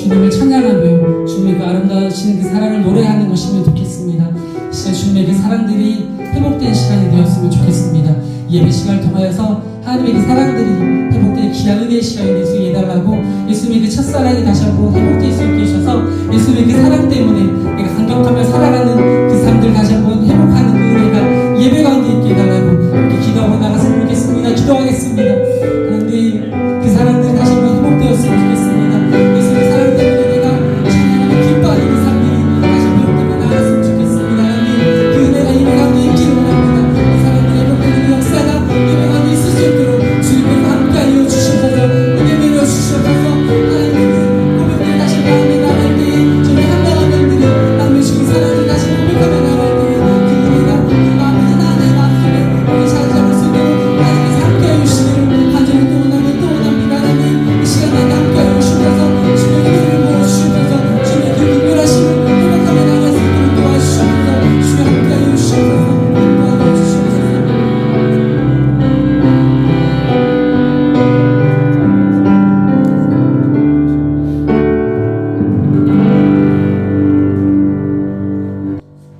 주님을 찬양하며 주님의 그 아름다우신 그 사랑을 노래하는 것이면 좋겠습니다. 진짜 주님의 그 사랑들이 회복된 시간이 되었으면 좋겠습니다. 예배 시간을 통하여서 하나님의 그 사랑들이 회복된 귀한 은혜의 시간이 될 수 있게 해달라고, 예수님의 그 첫사랑이 다시 한번 회복될 수 있게 해주셔서 예수님의 그 사랑 때문에 내가 감격하며 살아가는 그 삶들 다시 한번 회복하는 그 은혜가 예배 가운데 있게 해달라고 이렇게 기도하고 나갔으면 좋겠습니다. 기도하겠습니다. 하나님, 그 사랑들이 다시 한번 회복되었으면 좋겠습니다. 예수님의 사랑 때문에 내가 찬양하며 기뻐하는 그 삶들이 다시 회복되고 나갔으면 좋겠습니다. 하나님, 그 은혜가 예배 가운데 있기를 원합니다. 그 사랑들이 회복되는 그 역사가 예배 가운데 있을 수 있도록 주님께서 함께하여 주시옵소서. 은혜 내려 주시옵소서. 하나님, 고백들 다시 마음에 나갈 때에 주님의 한당한 면들이 하나님의 주신 사랑을 다시 고백하며 나갈 때에 그 은혜가 그 마음에 나의 마음속에 찾아올 수 있도록 하나님께서 함께하여 주시기를 간절히 또 원합니다. 하나님, 이 시간에 함께하여 주시면서 주님의 은혜를 모아주시면서 주님의 그 특별하심을 회복하며 나갈 수 있도록 도와주시옵소서. 주님 함께하여 주시옵소서. 도와주시옵소서.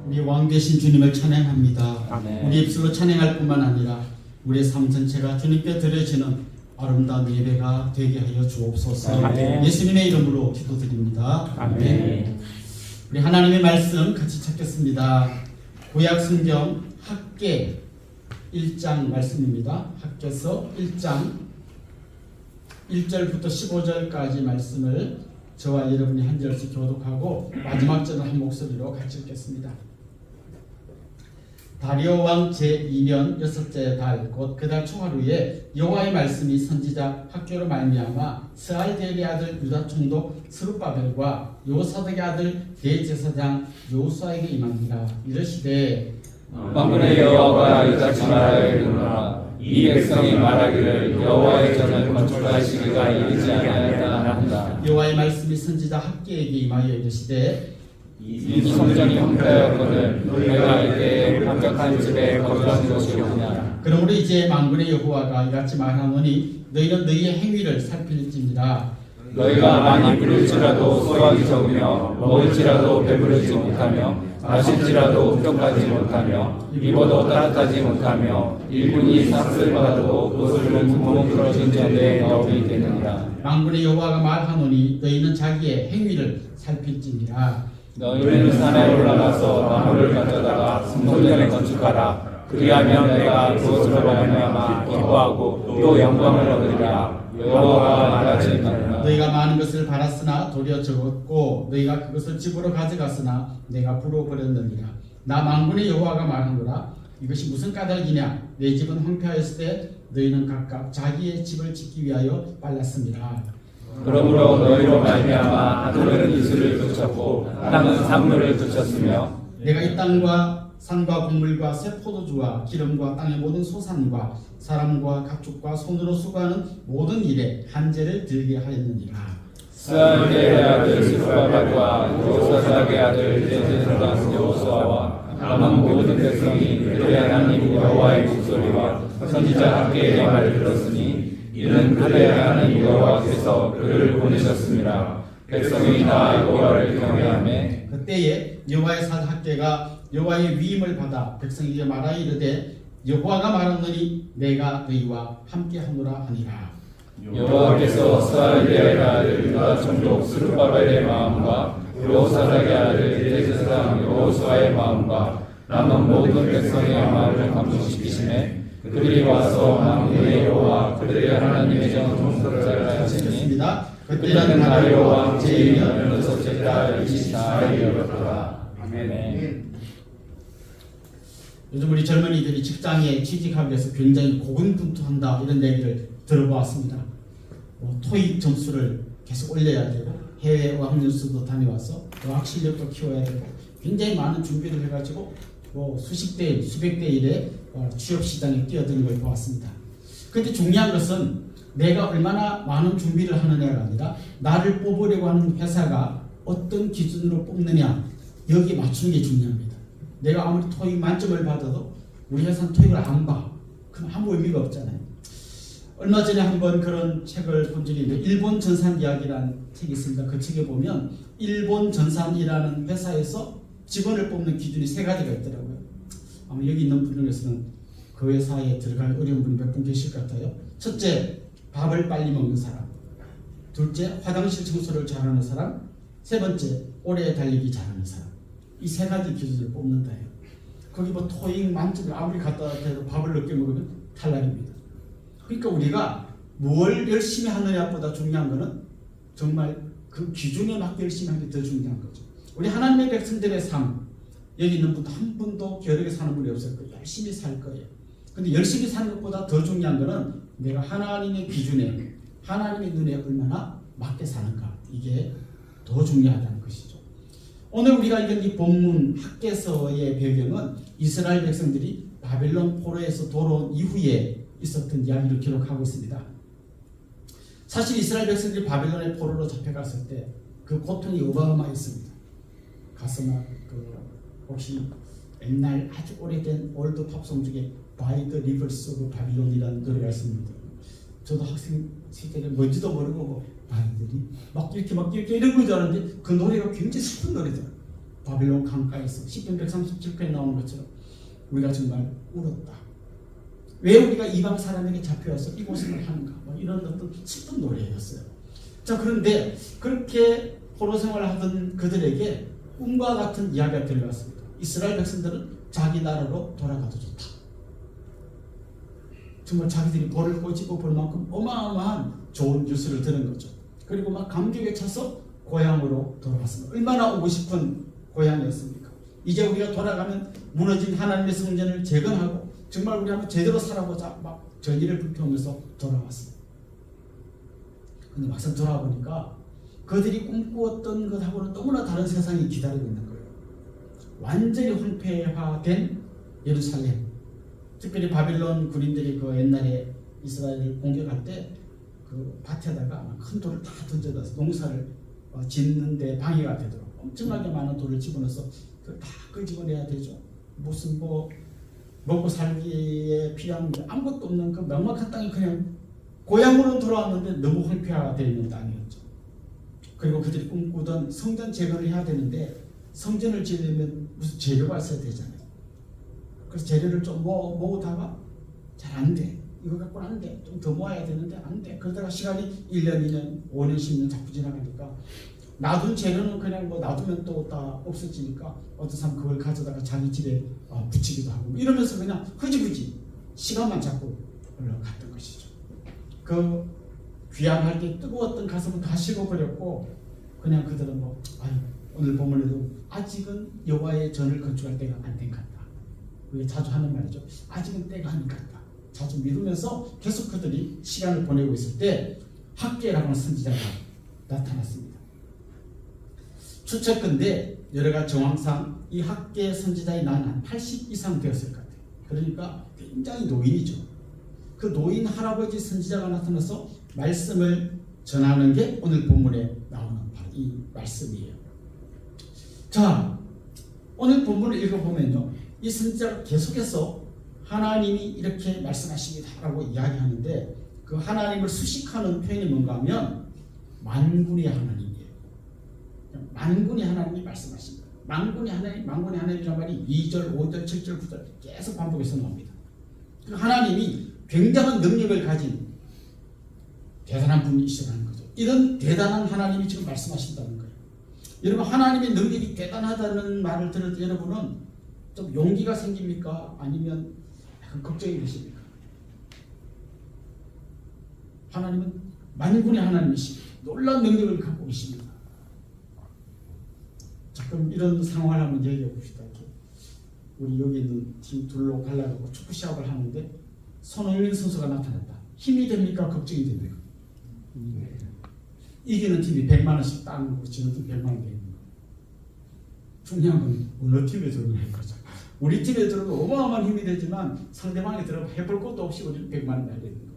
우리 왕 되신 주님을 찬양합니다. 아멘. 우리 입술로 찬양할 뿐만 아니라 우리의 삶 전체가 주님께 드려지는 아름다운 예배가 되게 하여 주옵소서. 아멘. 예수님의 이름으로 기도드립니다. 아멘. 우리 하나님의 말씀 같이 찾겠습니다. 구약 성경 학계 1장 말씀입니다. 학계서 1장 1절부터 15절까지 말씀을 저와 여러분이 한 절씩 교독하고 마지막 절을 한 목소리로 같이 읽겠습니다. 다리오 왕 제2년 여섯째 달 곧 그 달 초하루에 여호와의 말씀이 선지자 학교로 말미암아 스알디엘의 아들 유다 총독 스룹바벨과 요사득의 아들 대제사장 요수아에게 임합니다. 이르시되 만군의 여호와가 이같이 말하기로라. 이 백성이 말하기를 여호와의 전을 건축할 시기가 이르지 아니하였다 한다. 여호와의 말씀이 선지자 학계에게 임하여 이르시되 이 성전이 황폐하였거늘 너희가 이때에 합격한 집에 거주한 것이 없냐. 그러므로 이제 만군의 여호와가 이같이 말하노니 너희는 너희의 행위를 살필지니라. 너희가 많이 부를지라도 수확이 적으며 먹을지라도 배부르지 못하며 마실지라도 흡족하지 못하며 입어도 따뜻하지 못하며 일꾼이 삭슬 받아도 옷을 구멍 뚫어진 전에 넣게 되느니라. 만군의 여호와가 말하노니 너희는 자기의 행위를 살필지니라. 너희는 산에 올라가서 나무를 가져다가 성전을 건축하라. 그리하면 내가 그것으로 말미암아 기뻐하고 또 영광을 얻으리라. 여호와가 말하시니라. 너희가 많은 것을 바랐으나 도리어 적었고 너희가 그것을 집으로 가져갔으나 내가 불어버렸느니라. 나 만군의 여호와가 말하노라. 이것이 무슨 까닭이냐. 내 집은 황폐하였을 때 너희는 각각 자기의 집을 짓기 위하여 빨랐습니다. 그러므로 너희로 말미암아 하늘은 이슬을 그쳤고 땅은 산물을 그쳤으며 내가 이 땅과 산과 곡물과 새 포도주와 기름과 땅의 모든 소산과 사람과 가축과 손으로 수고하는 모든 일에 한재를 들게 하였느니라. 스알디엘의 아들 스룹바벨과 요사닥의 아들 대제사장 요수아와 남은 모든 백성이 그들의 하나님 여호와의 목소리와 선지자 학계의 말을 들었으니 이는 그들의 하나님 여호와께서 그를 보내셨습니다. 백성이 다 여호와를 경외하며 그때에 여호와의 산 학계가 여호와의 위임을 받아 백성에게 말하여 이르되 여호와가 말하노니 내가 너희와 함께하노라 하니라. 여호와께서 스알디엘의 아들 유다 총독 스룹바벨의 마음과 요사닥의 아들 대제사장 여호수아의 마음과 남은 모든 백성의 마음을 감동시키시매 그들이 와서 만군의 여호와 그들의 하나님의 정통사를 하시니 읽겠습니다. 그때는 다리오 왕 제2년 여섯째 달 24일이었더라. 아멘. 요즘 우리 젊은이들이 직장에 취직하기 위해서 굉장히 고군분투한다 이런 얘기를 들어보았습니다. 토익 점수를 계속 올려야 되고 해외 어학연수도 다녀와서 어학 실력도 키워야 되고 굉장히 많은 준비를 해가지고 수십 대 일, 수백 대 일에 취업 시장에 뛰어드는 걸 보았습니다. 그런데 중요한 것은 내가 얼마나 많은 준비를 하느냐가 아니라 나를 뽑으려고 하는 회사가 어떤 기준으로 뽑느냐 여기에 맞추는 게 중요합니다. 내가 아무리 토익 만점을 받아도 우리 회사는 토익을 안 봐. 그럼 아무 의미가 없잖아요. 얼마 전에 한번 그런 책을 본 적이 있는데 일본 전산 이야기라는 책이 있습니다. 그 책에 보면 일본 전산이라는 회사에서 직원을 뽑는 기준이 3가지가 있더라고요. 아마 여기 있는 분 중에서는 그 회사에 들어갈 어려운 분이 몇 분 계실 것 같아요. 첫째, 밥을 빨리 먹는 사람. 둘째, 화장실 청소를 잘하는 사람. 세 번째, 오래 달리기 잘하는 사람. 이 3가지 기준을 뽑는다 해요. 거기 뭐 토익 만점을 아무리 갖다 대도 밥을 늦게 먹으면 탈락입니다. 그러니까 우리가 뭘 열심히 하느냐보다 중요한 거는 정말 그 기준에 맞게 열심히 하는 게 더 중요한 거죠. 우리 하나님의 백성들의 삶, 여기 있는 분도 한 분도 게으르게 사는 분이 없을 거예요. 열심히 살 거예요. 근데 열심히 사는 것보다 더 중요한 거는 내가 하나님의 기준에, 하나님의 눈에 얼마나 맞게 사는가. 이게 더 중요하다는 것이죠. 오늘 우리가 읽은 이 본문 학개서의 배경은 이스라엘 백성들이 바벨론 포로에서 돌아온 이후에 있었던 이야기를 기록하고 있습니다. 사실 이스라엘 백성들이 바벨론의 포로로 잡혀갔을 때 그 고통이 어마어마했습니다. 가서 막 혹시 옛날 아주 오래된 올드 팝송 중에 By the Rivers of Babylon이라는 노래가 있습니다. 저도 학생 시절에 뭔지도 모르고 뭐 아이들이 막 이렇게 이런 걸 줄 알았는데 그 노래가 굉장히 슬픈 노래더라고요. 바벨론 강가에서 시편 137편에 나오는 것처럼 우리가 정말 울었다. 왜 우리가 이방 사람에게 잡혀와서 이 고생을 하는가? 뭐 이런 어떤 슬픈 노래였어요. 자, 그런데 그렇게 포로 생활을 하던 그들에게 꿈과 같은 이야기가 들려왔습니다. 이스라엘 백성들은 자기 나라로 돌아가도 좋다. 정말 자기들이 볼을 꼬집어 볼 만큼 어마어마한 좋은 뉴스를 들은 거죠. 그리고 막 감격에 차서 고향으로 돌아갔습니다. 얼마나 오고 싶은 고향이었습니까? 이제 우리가 돌아가면 무너진 하나님의 성전을 재건하고 정말 우리 한번 제대로 살아보자 막 전의를 불태우면서 돌아왔습니다. 근데 막상 돌아보니까 그들이 꿈꾸었던 것하고는 너무나 다른 세상이 기다리고 있는 거예요. 완전히 황폐화된 예루살렘. 특별히 바빌론 군인들이 그 옛날에 이스라엘을 공격할 때 그 밭에다가 큰 돌을 다 던져서 농사를 짓는데 방해가 되도록 엄청나게 많은 돌을 집어넣어서 다 끄집어내야 되죠. 무슨 뭐 먹고 살기에 필요한 게 아무것도 없는 그 막막한 땅이 그냥 고향으로 돌아왔는데 너무 황폐화가 되어 있는 땅이었죠. 그리고 그들이 꿈꾸던 성전 재건을 해야 되는데 성전을 지으려면 무슨 재료가 있어야 되잖아요. 그래서 재료를 좀 모으다가 잘 안 돼. 이거 갖고는 안 돼. 좀 더 모아야 되는데 안 돼. 그러다가 시간이 1년, 2년, 5년, 10년 자꾸 지나가니까 놔둔 재료는 그냥 뭐 놔두면 또 다 없어지니까 어떤 사람 그걸 가져다가 자기 집에 붙이기도 하고 이러면서 그냥 흐지부지 시간만 자꾸 흘러갔던 것이죠. 그 귀환할 때 뜨거웠던 가슴은 다 식어버렸고 그냥 그들은 뭐 오늘 본문에도 아직은 여호와의 전을 건축할 때가 안 된 것 같다. 그게 자주 하는 말이죠. 아직은 때가 아닌 것 같다. 자주 미루면서 계속 그들이 시간을 보내고 있을 때 학개라고 하는 선지자가 나타났습니다. 추측컨대 여러 가지 정황상 이 학개 선지자의 나이는 한 80 이상 되었을 것 같아요. 그러니까 굉장히 노인이죠. 그 노인 할아버지 선지자가 나타나서 말씀을 전하는 게 오늘 본문에 나오는 바로 이 말씀이에요. 자, 오늘 본문을 읽어보면요, 이 선지자가 계속해서 하나님이 이렇게 말씀하십니다라고 이야기하는데 그 하나님을 수식하는 표현이 뭔가 하면 만군의 하나님이에요. 만군의 하나님이 말씀하십니다. 만군의 하나님이란 말이 2절, 5절, 7절, 9절 계속 반복해서 나옵니다. 그 하나님이 굉장한 능력을 가진 대단한 분이시라는 거죠. 이런 대단한 하나님이 지금 말씀하신다는 거예요. 여러분, 하나님의 능력이 대단하다는 말을 들을 때 여러분은 좀 용기가 생깁니까? 아니면 약간 걱정이 되십니까? 하나님은 만군의 하나님이십니다. 놀라운 능력을 갖고 계십니다. 자, 그럼 이런 상황을 한번 얘기해 봅시다. 우리 여기 있는 팀 둘로 갈라가고 축구 시합을 하는데 손흥민 선수가 나타났다. 힘이 됩니까? 걱정이 됩니까? 이기는 팀이 100만 원씩 따는 거, 지는 팀 100만 원 되는 거. 중요한 건 어느 팀에 들어가는 거죠. 우리 팀에 들어도 어마어마한 힘이 되지만 상대방이 들어가 해볼 것도 없이 우리는 100만 원 날리는 거예요.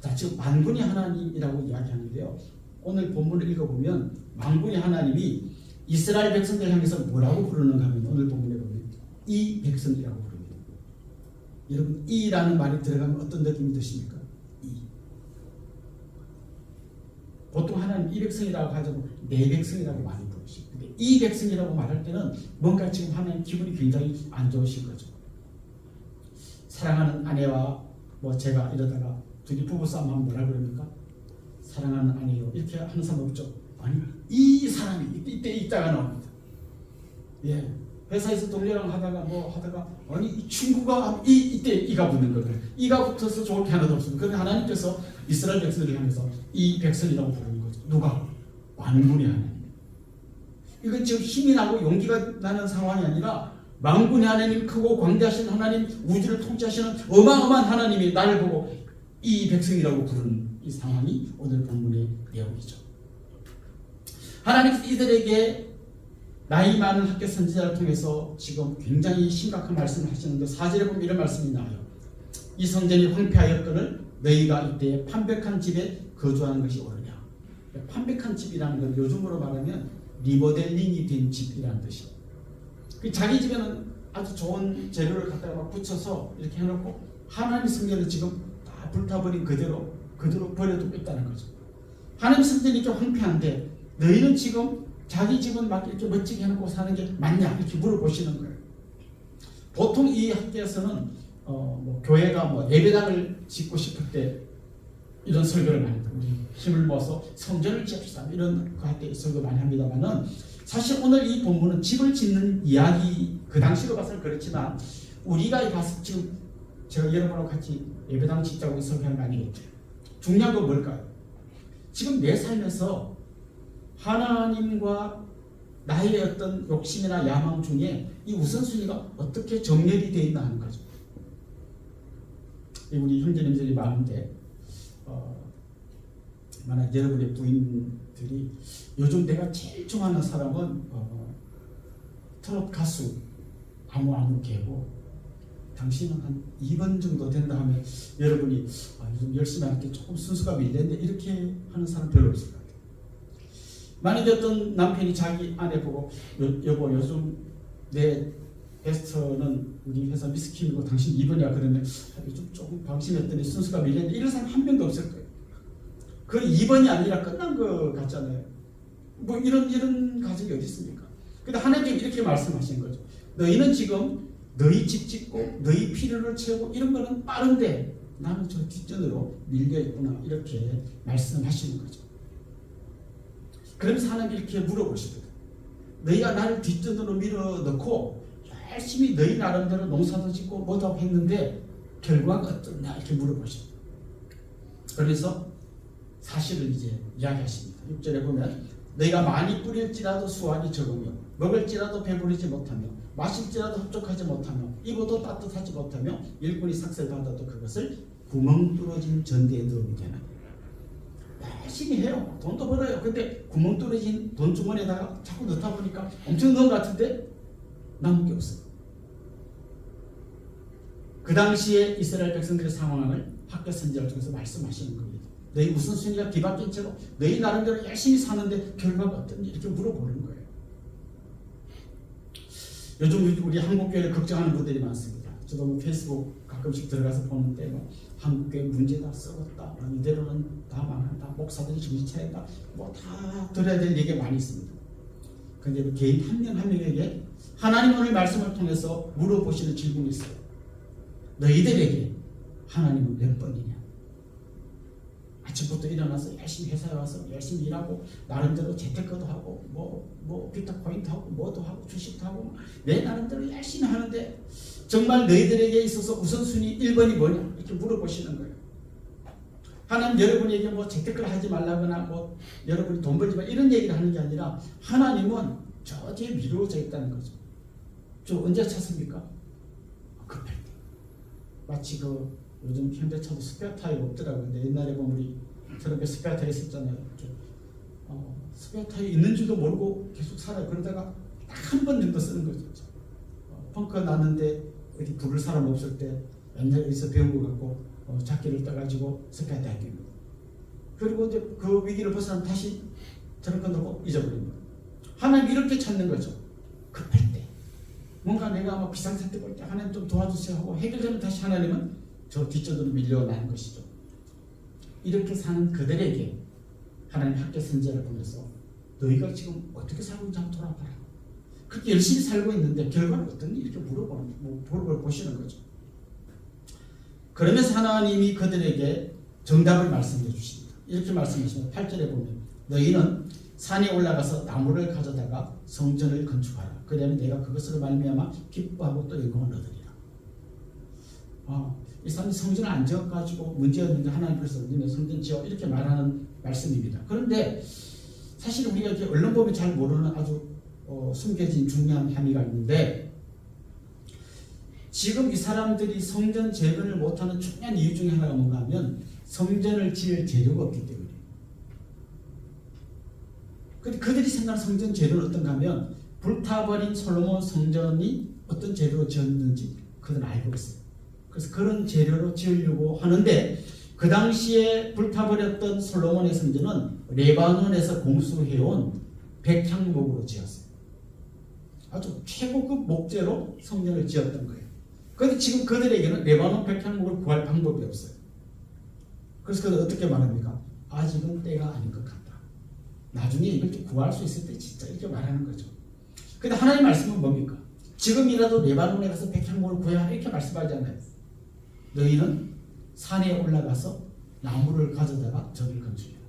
자, 지금 만군의 하나님이라고 이야기하는데요. 오늘 본문을 읽어보면 만군의 하나님이 이스라엘 백성들 향해서 뭐라고 부르는가 하면 오늘 본문에 보면 이 백성이라고 부릅니다. 여러분, 이라는 말이 들어가면 어떤 느낌이 드십니까? 보통 하나님 이 백성이라고 하자고 내 백성이라고 많이 부르시고, 근데 이 백성이라고 말할 때는 뭔가 지금 하나님 기분이 굉장히 안 좋으신 거죠. 사랑하는 아내와 뭐 제가 이러다가 둘이 부부싸움 하면 뭐라 그럽니까? 사랑하는 아내요 이렇게 하는 사람 없죠. 아니 이 사람이 이때 있다가 나옵니다. 예, 회사에서 동료랑 하다가 뭐 하다가 아니 이 친구가 이때 이가 붙는 거예요. 이가 붙어서 좋을 게 하나도 없습니다. 그런데 하나님께서 이스라엘 백성들을 향해서 이 백성이라고 부르는 거죠. 누가? 만군의 하나님. 이건 지금 힘이 나고 용기가 나는 상황이 아니라 만군의 하나님, 크고 광대하신 하나님, 우주를 통치하시는 어마어마한 하나님이 나를 보고 이 백성이라고 부르는 이 상황이 오늘 본문의 내용이죠. 하나님께서 이들에게 나이 많은 학교 선지자를 통해서 지금 굉장히 심각한 말씀을 하시는데 4절에 보면 이런 말씀이 나와요. 이 성전이 황폐하였거늘 너희가 이때 판백한 집에 거주하는 것이 옳으냐. 판백한 집이라는 건 요즘으로 말하면 리모델링이 된 집이라는 뜻이에요. 자기 집에는 아주 좋은 재료를 갖다가 막 붙여서 이렇게 해놓고 하나님 성전을 지금 다 불타버린 그대로 버려두고 있다는 거죠. 하나님 성전이 이렇게 황폐한데 너희는 지금 자기 집은 막 이렇게 멋지게 해놓고 사는 게 맞냐 이렇게 물어보시는 거예요. 보통 이 학교에서는 뭐 교회가 뭐 예배당을 짓고 싶을 때 이런 설교를 많이 합니다. 우리 힘을 모아서 성전을 지읍시다 이런 거 할 때 설교 많이 합니다만은 사실 오늘 이 본문은 집을 짓는 이야기, 그 당시로 봐서는 그렇지만 우리가 봐서 지금 제가 여러분하고 같이 예배당 짓자고 설교하는 거 아니겠죠. 중요한 건 뭘까요? 지금 내 삶에서 하나님과 나의 어떤 욕심이나 야망 중에 이 우선순위가 어떻게 정렬이 되어 있나 하는 거죠. 우리 형제님들이 많은데 만약 여러분의 부인들이 요즘 내가 제일 좋아하는 사람은 트롯 가수 아무 개고 당신은 한 2번 정도 된다 하면 여러분이 요즘 열심히 하니까 조금 순수가 밀렸는데 이렇게 하는 사람 별로 없을 것 같아요. 만약에 어떤 남편이 자기 아내 보고 여보 요즘 내 베스트는 우리 회사 미스킴이고 당신 2번이야 그러면 요즘 조금 방심했더니 순수가 밀렸는데 이런 사람 한 명도 없을 거예요. 그 2번이 아니라 끝난 거 같잖아요. 뭐 이런 가정이 어디 있습니까? 근데 하나님께서 이렇게 말씀하신 거죠. 너희는 지금 너희 집 짓고 너희 필요를 채우고 이런 거는 빠른데 나는 저 뒷전으로 밀려 있구나 이렇게 말씀하시는 거죠. 그러면서 하나님이 이렇게 물어보시거든. 너희가 나를 뒷전으로 밀어넣고 열심히 너희 나름대로 농사도 짓고 뭐도 했는데 결과가 어떠냐 이렇게 물어보시죠. 그래서 사실을 이제 이야기하십니다. 6절에 보면 너희가 많이 뿌릴지라도 수확이 적으며 먹을지라도 배부르지 못하며 마실지라도 흡족하지 못하며 입어도 따뜻하지 못하며 일꾼이 삭슬 받아도 그것을 구멍 뚫어진 전대에 넣으면 되나. 열심히 해요. 돈도 벌어요. 근데 구멍 뚫어진 돈 주머니에다가 자꾸 넣다 보니까 엄청 넣은 것 같은데 남은 게 없어요. 그 당시에 이스라엘 백성들의 상황을 학교 선지자를 통해서 말씀하시는 겁니다. 너희 우선순위가 뒤바뀐 채로 너희 나름대로 열심히 사는데 결과가 어떤지 이렇게 물어보는 거예요. 요즘 우리 한국교회를 걱정하는 분들이 많습니다. 저도 뭐 페이스북 가끔씩 들어가서 보는데 뭐 한국교회 문제다 썩었다 이대로는 다 망한다 목사들이 정신 차린다 뭐 다 들어야 될 얘기가 많이 있습니다. 그런데 개인 한 명 한 명에게 하나님 오늘 말씀을 통해서 물어보시는 질문이 있어요. 너희들에게 하나님은 몇 번이냐? 아침부터 일어나서 열심히 회사에 와서 열심히 일하고 나름대로 재테크도 하고 뭐 비트코인도 하고 뭐도 하고 주식도 하고 내 나름대로 열심히 하는데 정말 너희들에게 있어서 우선순위 1번이 뭐냐 이렇게 물어보시는 거예요. 하나님 여러분에게 뭐 재테크를 하지 말라거나 뭐 여러분이 돈 벌지 마 이런 얘기를 하는 게 아니라 하나님은 저 뒤에 미루어져 있다는 거죠. 저 언제 찾습니까? 급할 때. 마치 요즘 현대차도 스페어 타이어 없더라고요. 근데 옛날에 보면 우리 저렇게 스페어 타이어 있었잖아요. 스페어 타이어 있는 줄도 모르고 계속 살아요. 그러다가 딱 한 번 정도 쓰는 거죠. 펑크 났는데 어디 부를 사람 없을 때 옛날에서 배운 거 갖고 작기를 떠가지고 스페어 타이어 끼고 그리고 이제 그 위기를 벗어나면 다시 저런 거 넣고 잊어버립니다. 하나님 이렇게 찾는 거죠. 급할 때 뭔가 내가 뭐 비상사태 볼 때 하나님 좀 도와주세요 하고 해결되면 다시 하나님은 저 뒷전으로 밀려나는 것이죠. 이렇게 사는 그들에게 하나님 학교 선지자를 보면서 너희가 지금 어떻게 살고 있는지 한번 돌아봐라. 그렇게 열심히 살고 있는데 결과는 어떠니? 이렇게 물어볼 보시는 거죠. 그러면서 하나님이 그들에게 정답을 말씀해 주십니다. 이렇게 말씀하십니다. 8절에 보면 너희는 산에 올라가서 나무를 가져다가 성전을 건축하라. 그러면 내가 그것으로 말미암아 기뻐하고 또 영광을 얻으리라. 이 사람이 성전을 안 지어가지고 문제였는데 하나님께서 너희는 성전 지어 이렇게 말하는 말씀입니다. 그런데 사실 우리가 이렇게 언론 보면 잘 모르는 아주 숨겨진 중요한 함의가 있는데 지금 이 사람들이 성전 재건을 못하는 중요한 이유 중에 하나가 뭔가 하면 성전을 지을 재료가 없기 때문에. 근데 그들이 생각하는 성전 재료는 어떤가 하면 불타버린 솔로몬 성전이 어떤 재료로 지었는지 그들은 알고 있어요. 그래서 그런 재료로 지으려고 하는데 그 당시에 불타버렸던 솔로몬의 성전은 레바논에서 공수해온 백향목으로 지었어요. 아주 최고급 목재로 성전을 지었던 거예요. 그런데 지금 그들에게는 레바논 백향목을 구할 방법이 없어요. 그래서 그들 어떻게 말합니까? 아직은 때가 아닌 것 같다. 나중에 이걸 구할 수 있을 때 진짜 이렇게 말하는 거죠. 그런데 하나님의 말씀은 뭡니까? 지금이라도 레바논에 가서 백향목을 구해야 이렇게 말씀하잖아요. 너희는 산에 올라가서 나무를 가져다가 저를 건축해라.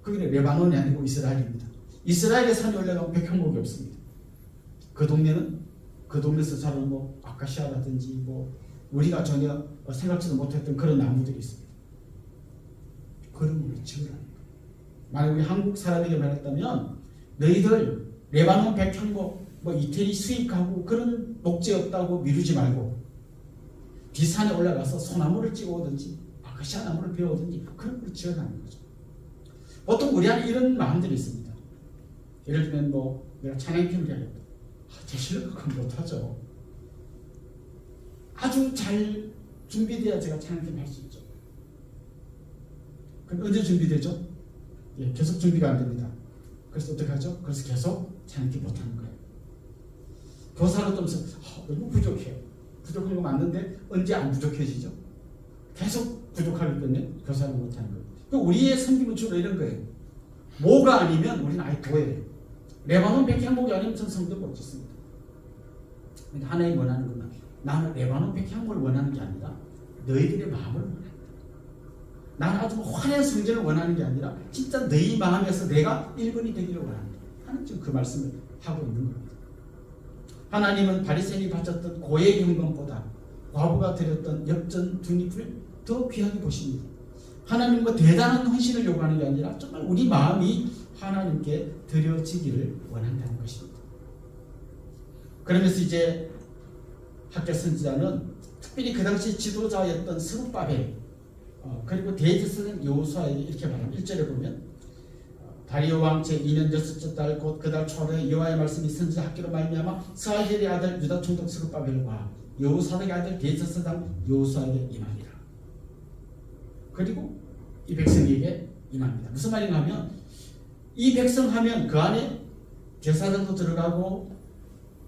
그게 레바논이 아니고 이스라엘입니다. 이스라엘의 산에 올라가면 백향목이 없습니다. 그 동네에서 자라는 아카시아라든지 우리가 전혀 생각지도 못했던 그런 나무들이 있습니다. 그런 걸 지으라는 거예요. 만약 우리 한국 사람에게 말했다면 너희들 레바논 백향목 이태리 수입하고 그런 목재 없다고 미루지 말고 비산에 올라가서 소나무를 찍어오든지 아카시아 나무를 베어오든지 그런 걸 지어라는 거죠. 보통 우리 안에 이런 마음들이 있습니다. 예를 들면 내가 찬양팀을 해야겠다. 제 실력은 못하죠. 아주 잘 준비돼야 제가 찬양팀 할 수 있죠. 그럼 언제 준비되죠? 계속 준비가 안 됩니다. 그래서 어떻게 하죠? 그래서 계속 찬양팀 못하는 거예요. 교사로 좀 너무 부족해요. 부족한 거 맞는데 언제 안 부족해지죠? 계속 부족하기 때문에 교사를 못하는 거예요. 우리의 섬김은 주로 이런 거예요. 뭐가 아니면 우리는 아예 도예요. 레바논 백향목이 아니면 전 성도 못 짓습니다. 근데 하나님 원하는 것은 나는 레바논 백향목을 원하는 게 아니라 너희들의 마음을 원한다. 나는 아주 화려한 성전을 원하는 게 아니라 진짜 너희 마음에서 내가 1번이 되기를 원한다. 하나님 지금 그 말씀을 하고 있는 겁니다. 하나님은 바리새인이 바쳤던 고액 헌금보다 과부가 드렸던 엽전 두잎을 더 귀하게 보십니다. 하나님과 대단한 헌신을 요구하는 게 아니라 정말 우리 마음이 하나님께 드려지기를 원한다는 것입니다. 그러면서 이제 학교 선지자는 특별히 그 당시 지도자였던 스룹바벨 그리고 대제사장 여호수아에게 이렇게 말합니다. 1절에 보면 다리오 왕 제2년 6째 달 곧 그 달 초에 여호와의 말씀이 선지자 학교로 말미암아 스알겔의 아들 유다 총독 스룹바벨과 여호사닥의 아들 대제사장 여호수아에게 임하니라. 그리고 이 백성에게 임합니다. 무슨 말인가 하면 이 백성 하면 그 안에 제사장도 들어가고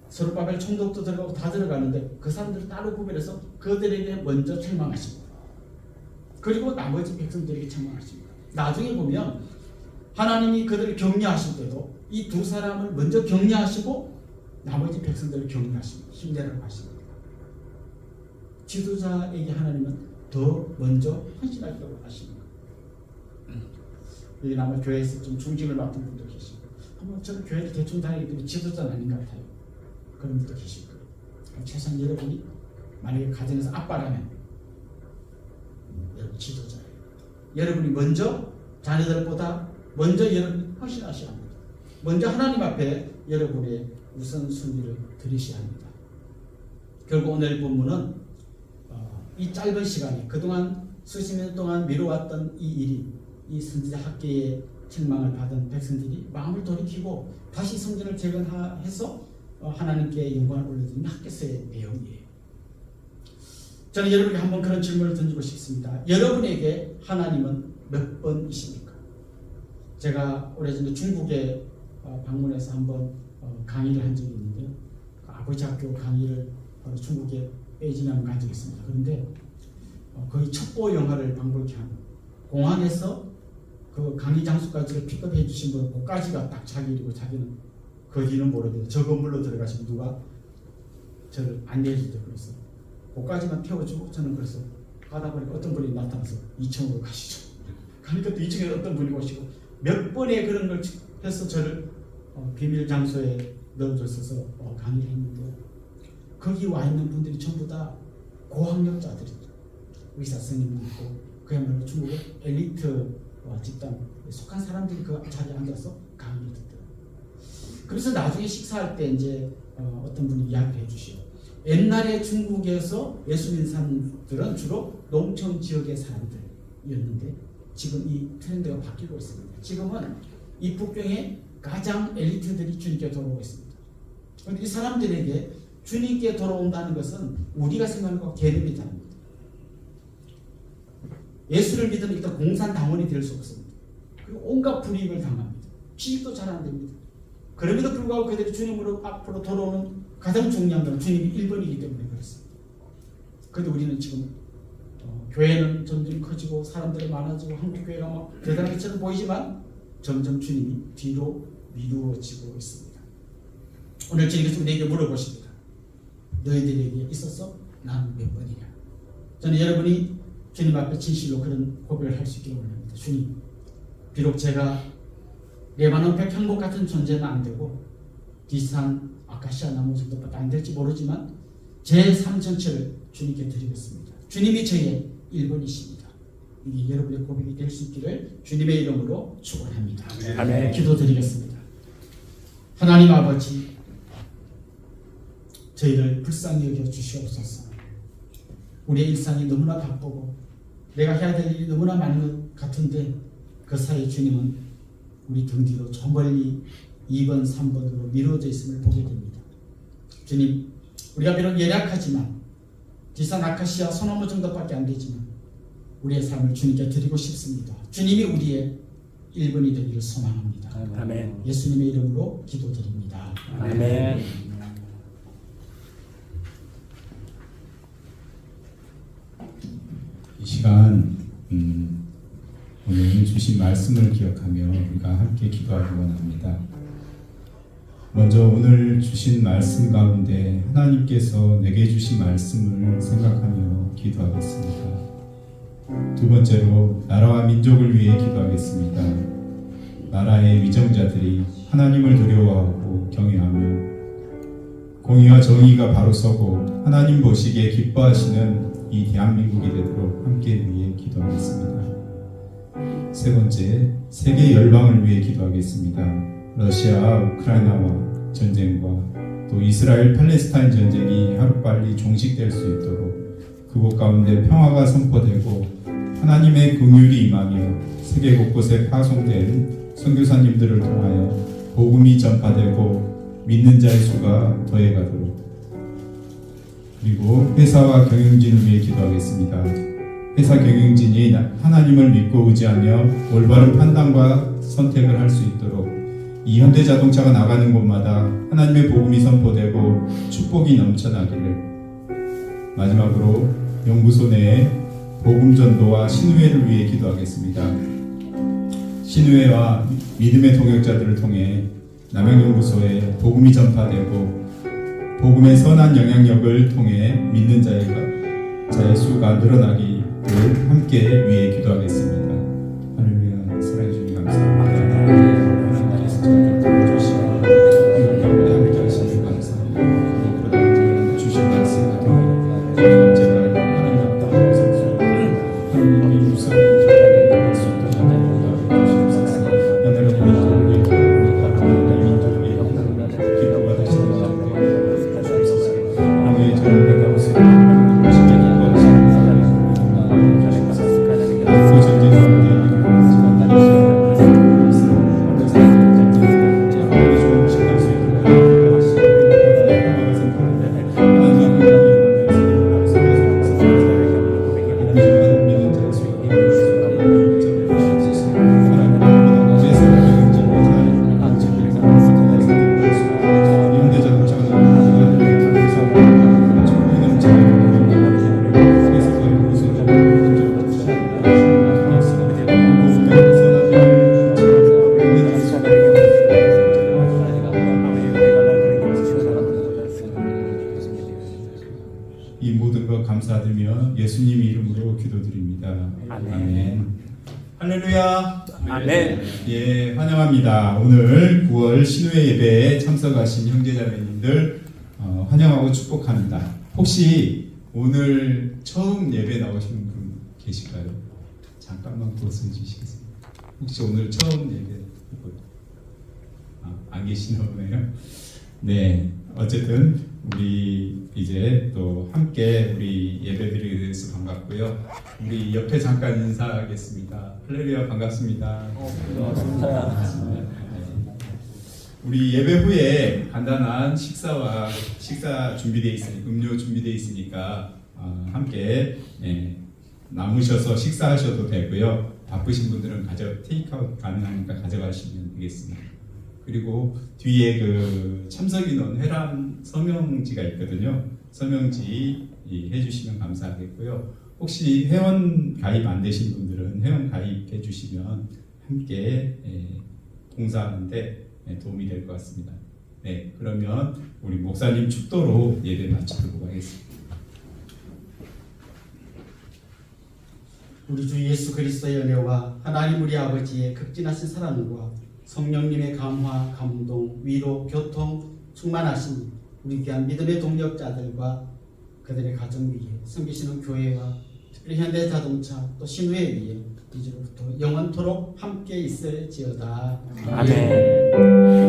스룹바벨 총독도 들어가고 다 들어가는데 그 사람들을 따로 구별해서 그들에게 먼저 책망하십니다. 그리고 나머지 백성들에게 책망하십니다. 나중에 보면 하나님이 그들을 격려하실 때도 이 두 사람을 먼저 격려하시고 나머지 백성들을 격려하십니다. 힘내라고 하십니다. 지도자에게 하나님은 더 먼저 헌신하려고 하십니다. 여기 아마 교회에서 좀 중직을 맡은 분도 계시고 한번 저는 교회를 대충 다니기 때문에 지도자는 아닌 것 같아요. 그런 분도 계실 거예요. 최소한 여러분이 만약에 가정에서 아빠라면 여러분 지도자예요. 여러분이 먼저 자녀들보다 먼저 여러분이 헌신하셔야 합니다. 먼저 하나님 앞에 여러분의 우선순위를 드리셔야 합니다. 결국 오늘 본문은 이 짧은 시간에 그동안 수십 년 동안 미뤄왔던 이 일이 이 선지자 학계의 책망을 받은 백성들이 마음을 돌이키고 다시 성전을 재건해서 하나님께 영광을 올려드리는 학계서의 내용이에요. 저는 여러분에게 한번 그런 질문을 던지고 싶습니다. 여러분에게 하나님은 몇 번이십니까? 제가 오래전에 중국에 방문해서 한번 강의를 한 적이 있는데요. 아버지 학교 강의를 중국에 베이징에 한번 간 적이 있습니다. 그런데 거의 첩보 영화를 방불케 하는 공항에서 그 강의 장소까지 픽업해 주신 분은 그까지가 딱 자기 일이고 자기는 그 뒤는 모르겠는데 저 건물로 들어가시면 누가 저를 안내해 주죠. 그래서 그까지만 태워주고 저는 그래서 가다 보니까 어떤 분이 나타나서 2층으로 가시죠. 가니까 또 2층에 어떤 분이 오시고 몇 번의 그런 걸 해서 저를 비밀 장소에 넣어줬어서 강의를 했는데 거기 와 있는 분들이 전부 다 고학력자들이죠. 의사 선생님도 있고 그야말로 중국의 엘리트 집단에 속한 사람들이 그 자리에 앉아서 강의를 듣더라고요. 그래서 나중에 식사할 때 이제 어떤 분이 이야기해 주시오. 옛날에 중국에서 예수 믿는 사람들은 주로 농촌 지역의 사람들이었는데 지금 이 트렌드가 바뀌고 있습니다. 지금은 이 북경에 가장 엘리트들이 주님께 돌아오고 있습니다. 그런데 이 사람들에게 주님께 돌아온다는 것은 우리가 생각하는 것과 개념이 다릅니다. 예수를 믿으면 일단 공산당원이 될 수 없습니다. 그리고 온갖 불이익을 당합니다. 취직도 잘 안 됩니다. 그럼에도 불구하고 그들이 주님으로 앞으로 돌아오는 가장 중요한 건 주님이 1번이기 때문에 그렇습니다. 그런데 우리는 지금 교회는 점점 커지고 사람들이 많아지고 한국교회가 막 대단한 것처럼 보이지만 점점 주님이 뒤로 미루어지고 있습니다. 오늘 주님께서 우리에게 물어보십니다. 너희들에게 있어서 나는 몇 번이냐? 저는 여러분이 주님 앞에 진실로 그런 고백을 할 수 있기를 원합니다. 주님, 비록 제가 레바논 백향목 같은 존재는 안 되고 비싼 아카시아 나무 정도밖에 안 될지 모르지만 제 삶 전체를 주님께 드리겠습니다. 주님이 저의 1번이십니다. 이게 여러분의 고백이 될 수 있기를 주님의 이름으로 축원합니다. 아멘. 기도드리겠습니다. 하나님 아버지, 저희를 불쌍히 여겨 주시옵소서. 우리의 일상이 너무나 바쁘고 내가 해야 될 일이 너무나 많은 것 같은데 그 사이에 주님은 우리 등 뒤로 저 멀리 2번, 3번으로 미루어져 있음을 보게 됩니다. 주님, 우리가 비록 열약하지만 비싼 아카시아 소나무 정도밖에 안 되지만 우리의 삶을 주님께 드리고 싶습니다. 주님이 우리의 1번이 되기를 소망합니다. 아멘. 예수님의 이름으로 기도드립니다. 아멘. 이 시간 오늘 주신 말씀을 기억하며 우리가 함께 기도하기 원합니다. 먼저 오늘 주신 말씀 가운데 하나님께서 내게 주신 말씀을 생각하며 기도하겠습니다. 두 번째로 나라와 민족을 위해 기도하겠습니다. 나라의 위정자들이 하나님을 두려워하고 경외하며 공의와 정의가 바로 서고 하나님 보시기에 기뻐하시는 이 대한민국이 되도록 함께 위해 기도하겠습니다. 세 번째, 세계 열방을 위해 기도하겠습니다. 러시아와 우크라이나와 전쟁과 또 이스라엘 팔레스타인 전쟁이 하루빨리 종식될 수 있도록 그곳 가운데 평화가 선포되고 하나님의 긍휼이 임하며 세계 곳곳에 파송된 선교사님들을 통하여 복음이 전파되고 믿는 자의 수가 더해가도록, 그리고 회사와 경영진을 위해 기도하겠습니다. 회사 경영진이 하나님을 믿고 의지하며 올바른 판단과 선택을 할 수 있도록 이 현대자동차가 나가는 곳마다 하나님의 복음이 선포되고 축복이 넘쳐나기를, 마지막으로 연구소 내에 복음 전도와 신우회를 위해 기도하겠습니다. 신우회와 믿음의 동역자들을 통해 남양연구소에 복음이 전파되고 복음의 선한 영향력을 통해 믿는 자의 수가 늘어나기를 함께 위해 기도하겠습니다. 할렐루야. 사랑해 주님 감사합니다. 하나님께서 저를 도와주시고 우리 하나님 감사합니다. 그러다 주신 말씀 같은 제가 하나님 앞에 감사드리고 하나님의 유산을 전할 수 있도록 하나님 도와주시옵소서. 하나님 우리 민족을 위해 기도가 되시는 아무의 저를 가보세요. 예, 환영합니다. 오늘 9월 신우회 예배에 참석하신 형제자매님들 환영하고 축복합니다. 혹시 오늘 처음 예배 나오신 분 계실까요? 잠깐만 고소해 주시겠습니까? 혹시 오늘 처음 예배 안 계시나 보네요. 네, 어쨌든 우리 이제 또 함께 우리 예배드리게 돼서 반갑고요. 우리 옆에 잠깐 인사하겠습니다. 할렐루야, 반갑습니다. 반갑습니다. 네. 우리 예배 후에 간단한 식사 준비되어 있으니까 음료 준비되어 있으니까 함께 남으셔서 식사하셔도 되고요. 바쁘신 분들은 테이크아웃 가능하니까 가져가시면 되겠습니다. 그리고 뒤에 그 참석 인원 회람 서명지가 있거든요. 서명지 해주시면 감사하겠고요. 혹시 회원 가입 안 되신 분들은 회원 가입해 주시면 함께 봉사하는데 도움이 될 것 같습니다. 네, 그러면 우리 목사님 축도로 예배 마치도록 하겠습니다. 우리 주 예수 그리스도의 은혜와 하나님 우리 아버지의 극진하신 사랑과 성령님의 감화, 감동, 위로, 교통, 충만하신 우리 귀한 믿음의 동력자들과 그들의 가정 위에 섬기시는 교회와 특별히 현대자동차 또 신우회 위에 이제부터 영원토록 함께 있을지어다. 아멘.